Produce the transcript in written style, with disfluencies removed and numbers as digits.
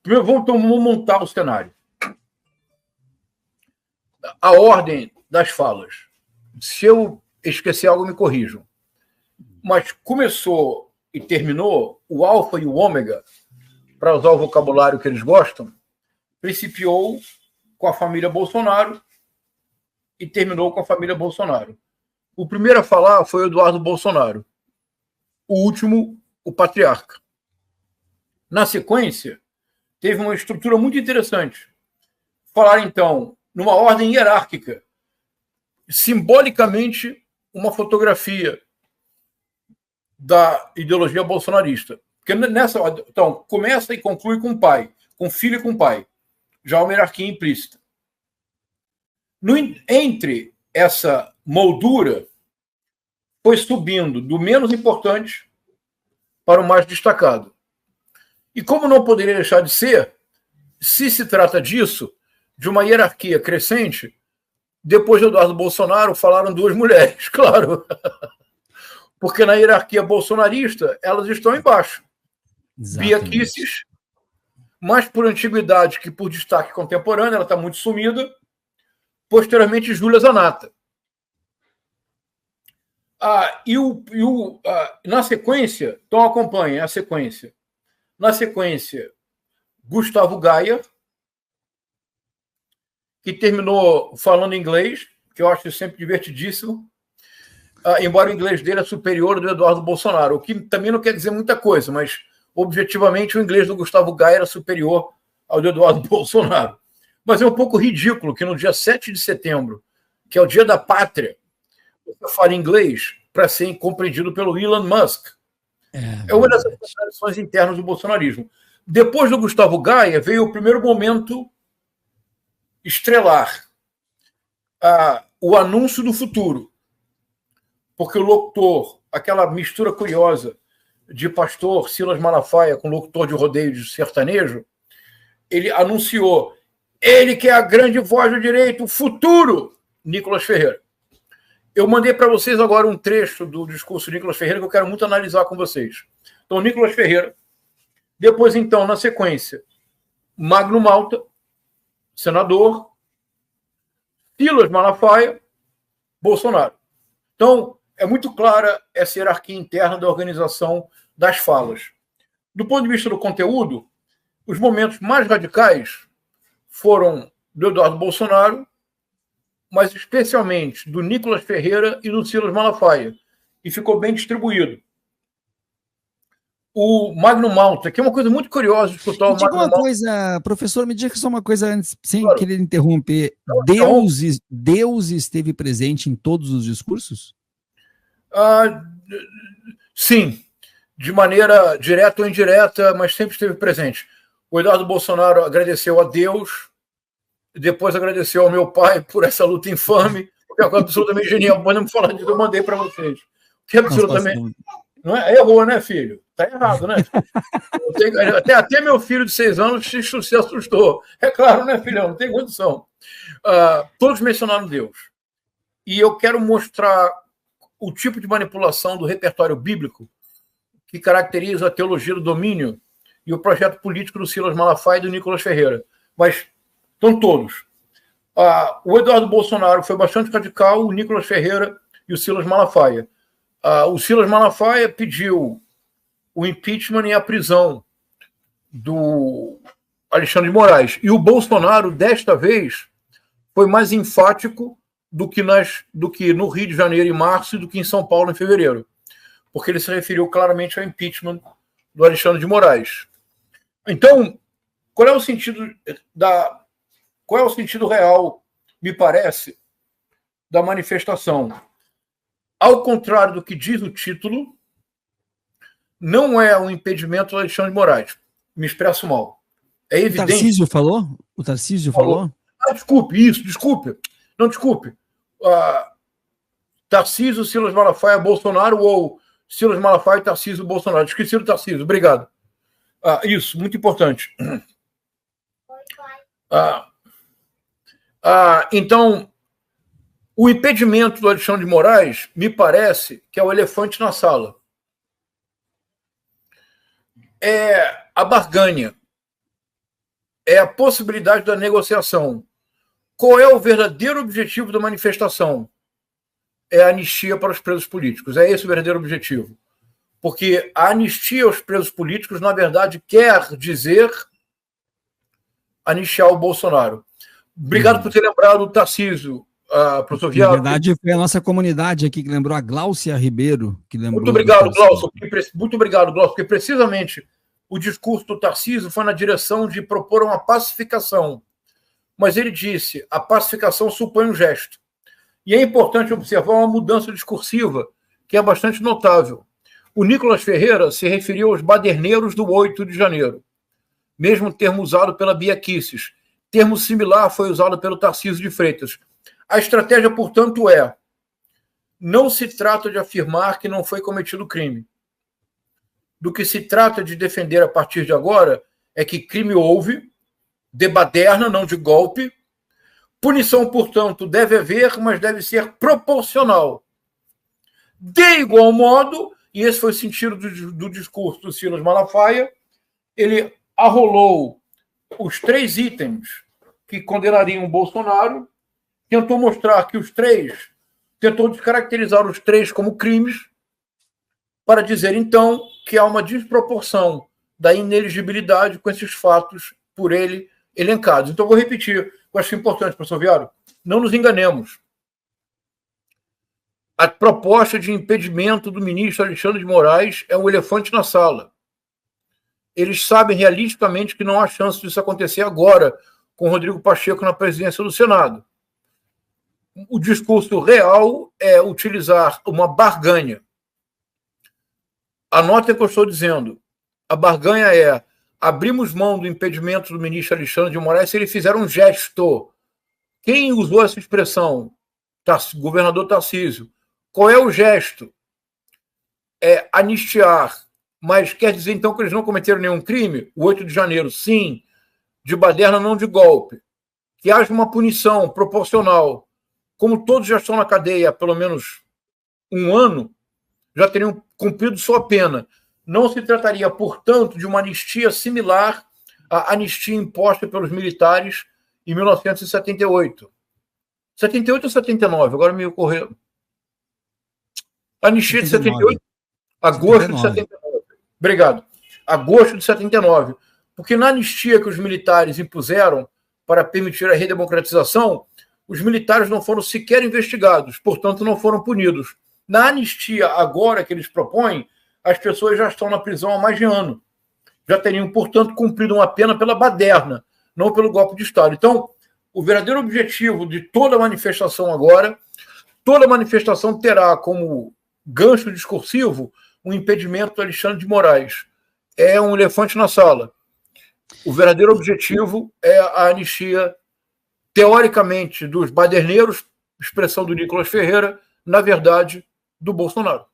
Primeiro, vamos montar o cenário. A ordem das falas. Se eu esquecer algo, me corrijam. Mas começou e terminou, o alfa e o ômega, para usar o vocabulário que eles gostam, principiou com a família Bolsonaro e terminou com a família Bolsonaro. O primeiro a falar foi o Eduardo Bolsonaro. O último, o patriarca. Na sequência, teve uma estrutura muito interessante. Falar, então, numa ordem hierárquica, simbolicamente, uma fotografia da ideologia bolsonarista. Porque nessa, então, começa e conclui com o pai, com filho e com pai. Já uma hierarquia implícita. Entre essa moldura, foi subindo do menos importante para o mais destacado. E como não poderia deixar de ser, se trata disso, de uma hierarquia crescente, depois de Eduardo Bolsonaro falaram duas mulheres, claro. Porque na hierarquia bolsonarista, elas estão embaixo. Bia Kicis, mais por antiguidade que por destaque contemporâneo, ela está muito sumida. Posteriormente, Júlia Zanata. Na sequência, então acompanhem a sequência. Na sequência, Gustavo Gaia, que terminou falando inglês, que eu acho sempre divertidíssimo, embora o inglês dele é superior ao do Eduardo Bolsonaro, o que também não quer dizer muita coisa, mas objetivamente o inglês do Gustavo Gaia era superior ao do Eduardo Bolsonaro. Mas é um pouco ridículo que no dia 7 de setembro, que é o dia da pátria, você fala inglês para ser compreendido pelo Elon Musk. É uma das contradições internas do bolsonarismo. Depois do Gustavo Gaia, veio o primeiro momento estrelar, o anúncio do futuro. Porque o locutor, aquela mistura curiosa de pastor Silas Malafaia com locutor de rodeio de sertanejo, ele anunciou, ele que é a grande voz do direito, o futuro, Nicolas Ferreira. Eu mandei para vocês agora um trecho do discurso de Nicolas Ferreira que eu quero muito analisar com vocês. Então, Nicolas Ferreira. Depois, então, na sequência, Magno Malta, senador, Silas Malafaia, Bolsonaro. Então, é muito clara essa hierarquia interna da organização das falas. Do ponto de vista do conteúdo, os momentos mais radicais foram do Eduardo Bolsonaro, mas especialmente do Nicolas Ferreira e do Silas Malafaia, e ficou bem distribuído. O Magno Malta, que é uma coisa muito curiosa de escutar o Magno Malta. Coisa, professor, me diga só uma coisa antes, sem claro. querer interromper. Deus esteve presente em todos os discursos? Sim, de maneira direta ou indireta, mas sempre esteve presente. O Eduardo Bolsonaro agradeceu a Deus, depois agradeceu ao meu pai por essa luta infame, que é absolutamente genial. Mas não me falar disso, eu mandei para vocês. Que é absolutamente... Não é? Errou, né, filho? Tá errado, né? Até meu filho de 6 anos se assustou. É claro, né, filhão? Não tem condição. Todos mencionaram Deus. E eu quero mostrar o tipo de manipulação do repertório bíblico que caracteriza a teologia do domínio e o projeto político do Silas Malafaia e do Nicolas Ferreira. Mas estão todos. O Eduardo Bolsonaro foi bastante radical, o Nicolas Ferreira e o Silas Malafaia. O Silas Malafaia pediu o impeachment e a prisão do Alexandre de Moraes. E o Bolsonaro, desta vez, foi mais enfático do que no Rio de Janeiro em março e do que em São Paulo em fevereiro. Porque ele se referiu claramente ao impeachment do Alexandre de Moraes. Então, qual é o sentido real, me parece, da manifestação? Ao contrário do que diz o título, não é um impedimento do Alexandre de Moraes. Me expresso mal. É evidente. O Tarcísio falou? O Tarcísio falou? Desculpe. Não, desculpe. Tarcísio, Silas Malafaia, Bolsonaro, ou Silas Malafaia, Tarcísio, Bolsonaro. Esqueci do Tarcísio, obrigado. Isso, muito importante. Então, o impedimento do Alexandre de Moraes, me parece que é o elefante na sala. É a barganha é a possibilidade da negociação. Qual é o verdadeiro objetivo da manifestação? É a anistia para os presos políticos. É esse o verdadeiro objetivo. Porque a anistia aos presos políticos, na verdade, quer dizer anistiar o Bolsonaro. Obrigado por ter lembrado o Tarcísio, professor Viado. Na verdade, foi a nossa comunidade aqui que lembrou, a Gláucia Ribeiro, que lembrou. Muito obrigado, Glaucio. Muito obrigado, Glaucio, porque precisamente o discurso do Tarcísio foi na direção de propor uma pacificação. Mas ele disse, a pacificação supõe um gesto. E é importante observar uma mudança discursiva, que é bastante notável. O Nicolas Ferreira se referiu aos baderneiros do 8 de janeiro, mesmo termo usado pela Bia Kicis. Termo similar foi usado pelo Tarcísio de Freitas. A estratégia, portanto, não se trata de afirmar que não foi cometido crime. Do que se trata de defender a partir de agora é que crime houve, de baderna, não de golpe. Punição, portanto, deve haver, mas deve ser proporcional. De igual modo, e esse foi o sentido do discurso do Silas Malafaia, ele arrolou os 3 itens que condenariam o Bolsonaro, tentou mostrar que tentou descaracterizar os 3 como crimes, para dizer, então, que há uma desproporção da ineligibilidade com esses fatos por ele elencados. Então, vou repetir, eu acho importante, professor Viário, não nos enganemos. A proposta de impedimento do ministro Alexandre de Moraes é um elefante na sala. Eles sabem realisticamente que não há chance disso acontecer agora, com Rodrigo Pacheco na presidência do Senado. O discurso real é utilizar uma barganha. Anotem o que eu estou dizendo. A barganha é: abrimos mão do impedimento do ministro Alexandre de Moraes se ele fizer um gesto. Quem usou essa expressão? Governador Tarcísio. Qual é o gesto? É anistiar. Mas quer dizer, então, que eles não cometeram nenhum crime? O 8 de janeiro, sim. De baderna, não de golpe. Que haja uma punição proporcional. Como todos já estão na cadeia há pelo menos 1 ano, já teriam cumprido sua pena. Não se trataria, portanto, de uma anistia similar à anistia imposta pelos militares em 1978. 78 ou 79? Agora me ocorreu. Anistia de 78? Agosto 79. De 79. Obrigado. Agosto de 79. Porque na anistia que os militares impuseram para permitir a redemocratização, os militares não foram sequer investigados, portanto, não foram punidos. Na anistia agora que eles propõem, as pessoas já estão na prisão há mais de ano. Já teriam, portanto, cumprido uma pena pela baderna, não pelo golpe de Estado. Então, o verdadeiro objetivo de toda manifestação agora, toda manifestação terá como gancho discursivo um impedimento do Alexandre de Moraes. É um elefante na sala. O verdadeiro objetivo é a anistia, teoricamente, dos baderneiros, expressão do Nicolas Ferreira, na verdade, do Bolsonaro.